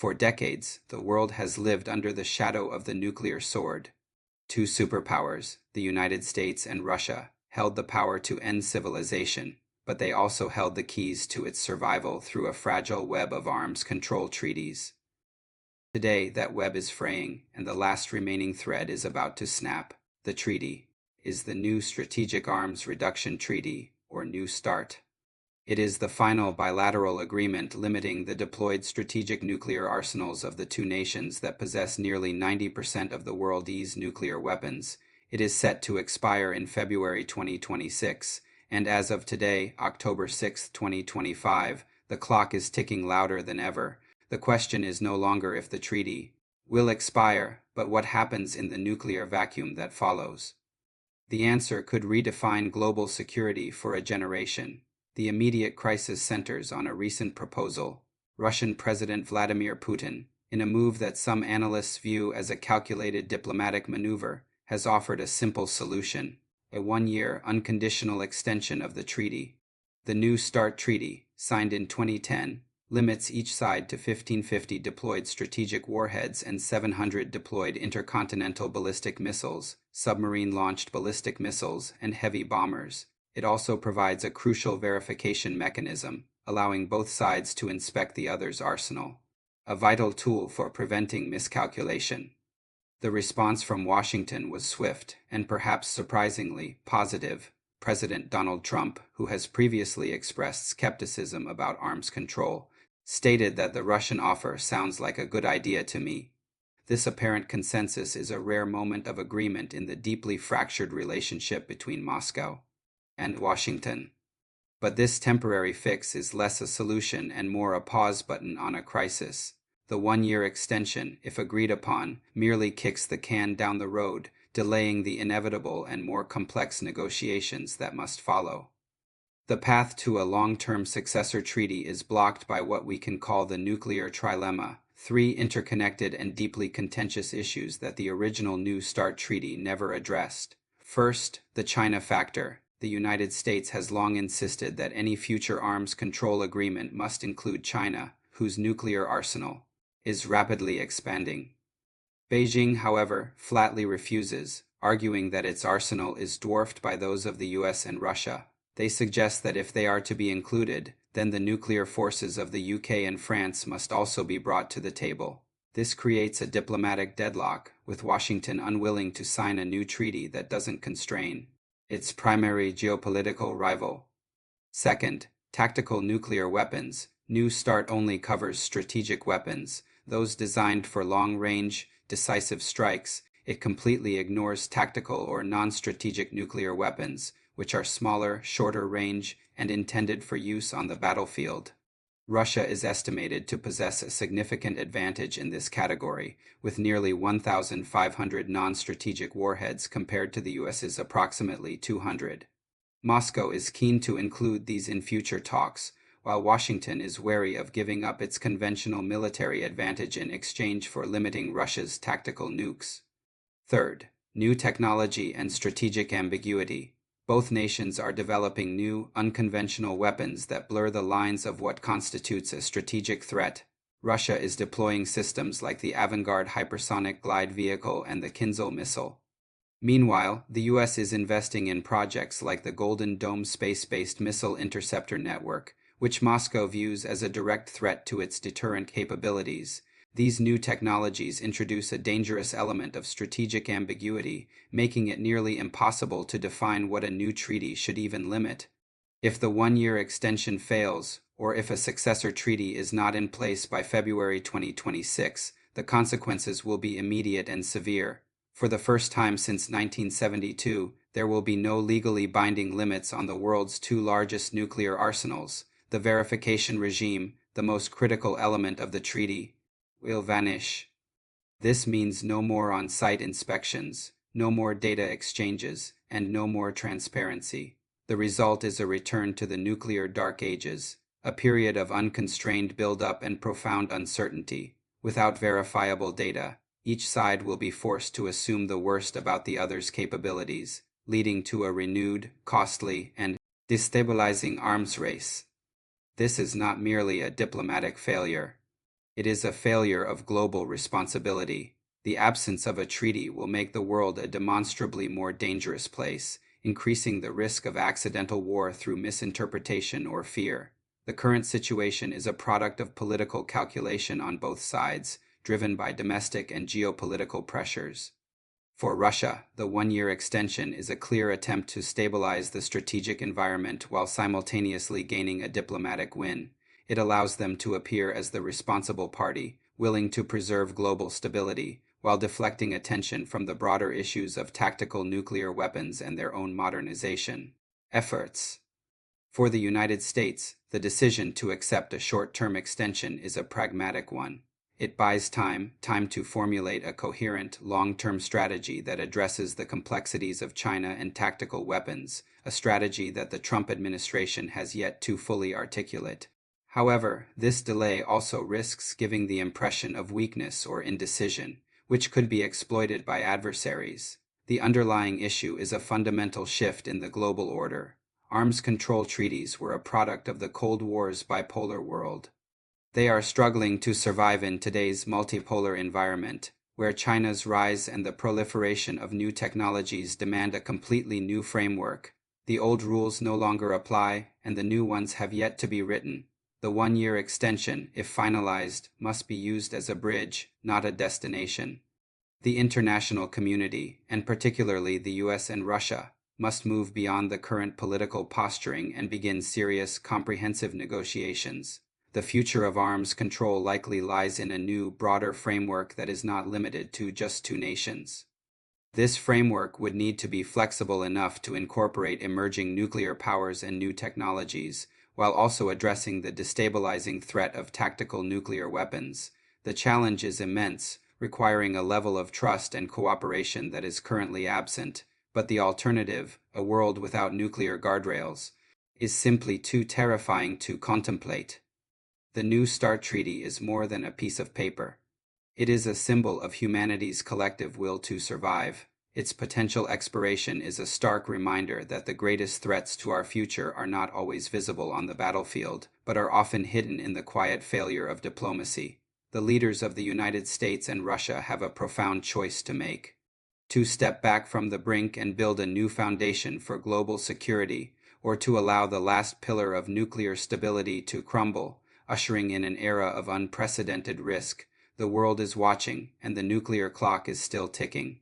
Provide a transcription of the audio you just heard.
For decades, the world has lived under the shadow of the nuclear sword. Two superpowers, the United States and Russia, held the power to end civilization, but they also held the keys to its survival through a fragile web of arms control treaties. Today, that web is fraying, and the last remaining thread is about to snap. The treaty is the New Strategic Arms Reduction Treaty, or New START. It is the final bilateral agreement limiting the deployed strategic nuclear arsenals of the two nations that possess nearly 90% of the world's nuclear weapons. It is set to expire in February 2026, and as of today, October 6, 2025, the clock is ticking louder than ever. The question is no longer if the treaty will expire, but what happens in the nuclear vacuum that follows. The answer could redefine global security for a generation. The immediate crisis centers on a recent proposal. Russian President Vladimir Putin, in a move that some analysts view as a calculated diplomatic maneuver, has offered a simple solution: a one-year unconditional extension of the treaty. The New START Treaty, signed in 2010, limits each side to 1,550 deployed strategic warheads and 700 deployed intercontinental ballistic missiles, submarine-launched ballistic missiles, and heavy bombers. It also provides a crucial verification mechanism, allowing both sides to inspect the other's arsenal, a vital tool for preventing miscalculation. The response from Washington was swift and perhaps surprisingly positive. President Donald Trump, who has previously expressed skepticism about arms control, stated that the Russian offer sounds like a good idea to me. This apparent consensus is a rare moment of agreement in the deeply fractured relationship between Moscow and Washington. But this temporary fix is less a solution and more a pause button on a crisis. The one-year extension, if agreed upon, merely kicks the can down the road, delaying the inevitable and more complex negotiations that must follow. The path to a long-term successor treaty is blocked by what we can call the Nuclear Trilemma, three interconnected and deeply contentious issues that the original New START treaty never addressed. First, the China factor. The United States has long insisted that any future arms control agreement must include China, whose nuclear arsenal is rapidly expanding. Beijing, however, flatly refuses, arguing that its arsenal is dwarfed by those of the US and Russia. They suggest that if they are to be included, then the nuclear forces of the UK and France must also be brought to the table. This creates a diplomatic deadlock, with Washington unwilling to sign a new treaty that doesn't constrain its primary geopolitical rival. Second, tactical nuclear weapons. New START only covers strategic weapons, those designed for long-range, decisive strikes. It completely ignores tactical or non-strategic nuclear weapons, which are smaller, shorter range, and intended for use on the battlefield. Russia is estimated to possess a significant advantage in this category, with nearly 1,500 non-strategic warheads compared to the US's approximately 200. Moscow is keen to include these in future talks, while Washington is wary of giving up its conventional military advantage in exchange for limiting Russia's tactical nukes. Third, new technology and strategic ambiguity. Both nations are developing new, unconventional weapons that blur the lines of what constitutes a strategic threat. Russia is deploying systems like the Avangard hypersonic glide vehicle and the Kinzhal missile. Meanwhile, the US is investing in projects like the Golden Dome space-based missile interceptor network, which Moscow views as a direct threat to its deterrent capabilities. These new technologies introduce a dangerous element of strategic ambiguity, making it nearly impossible to define what a new treaty should even limit. If the one-year extension fails, or if a successor treaty is not in place by February 2026, the consequences will be immediate and severe. For the first time since 1972, there will be no legally binding limits on the world's two largest nuclear arsenals. The verification regime, the most critical element of the treaty, will vanish. This means no more on-site inspections, no more data exchanges, and no more transparency. The result is a return to the nuclear dark ages, a period of unconstrained buildup and profound uncertainty. Without verifiable data, each side will be forced to assume the worst about the other's capabilities, leading to a renewed, costly, and destabilizing arms race. This is not merely a diplomatic failure. It is a failure of global responsibility. The absence of a treaty will make the world a demonstrably more dangerous place, increasing the risk of accidental war through misinterpretation or fear. The current situation is a product of political calculation on both sides, driven by domestic and geopolitical pressures. For Russia, the one-year extension is a clear attempt to stabilize the strategic environment while simultaneously gaining a diplomatic win. It allows them to appear as the responsible party, willing to preserve global stability, while deflecting attention from the broader issues of tactical nuclear weapons and their own modernization efforts. For the United States, the decision to accept a short-term extension is a pragmatic one. It buys time to formulate a coherent, long-term strategy that addresses the complexities of China and tactical weapons, a strategy that the Trump administration has yet to fully articulate. However, this delay also risks giving the impression of weakness or indecision, which could be exploited by adversaries. The underlying issue is a fundamental shift in the global order. Arms control treaties were a product of the Cold War's bipolar world. They are struggling to survive in today's multipolar environment, where China's rise and the proliferation of new technologies demand a completely new framework. The old rules no longer apply, and the new ones have yet to be written. The one-year extension, if finalized, must be used as a bridge, not a destination. The international community, and particularly the US and Russia, must move beyond the current political posturing and begin serious, comprehensive negotiations. The future of arms control likely lies in a new, broader framework that is not limited to just two nations. This framework would need to be flexible enough to incorporate emerging nuclear powers and new technologies, while also addressing the destabilizing threat of tactical nuclear weapons. The challenge is immense, requiring a level of trust and cooperation that is currently absent, but the alternative, a world without nuclear guardrails, is simply too terrifying to contemplate. The New START Treaty is more than a piece of paper. It is a symbol of humanity's collective will to survive. Its potential expiration is a stark reminder that the greatest threats to our future are not always visible on the battlefield, but are often hidden in the quiet failure of diplomacy. The leaders of the United States and Russia have a profound choice to make. To step back from the brink and build a new foundation for global security, or to allow the last pillar of nuclear stability to crumble, ushering in an era of unprecedented risk. The world is watching, and the nuclear clock is still ticking.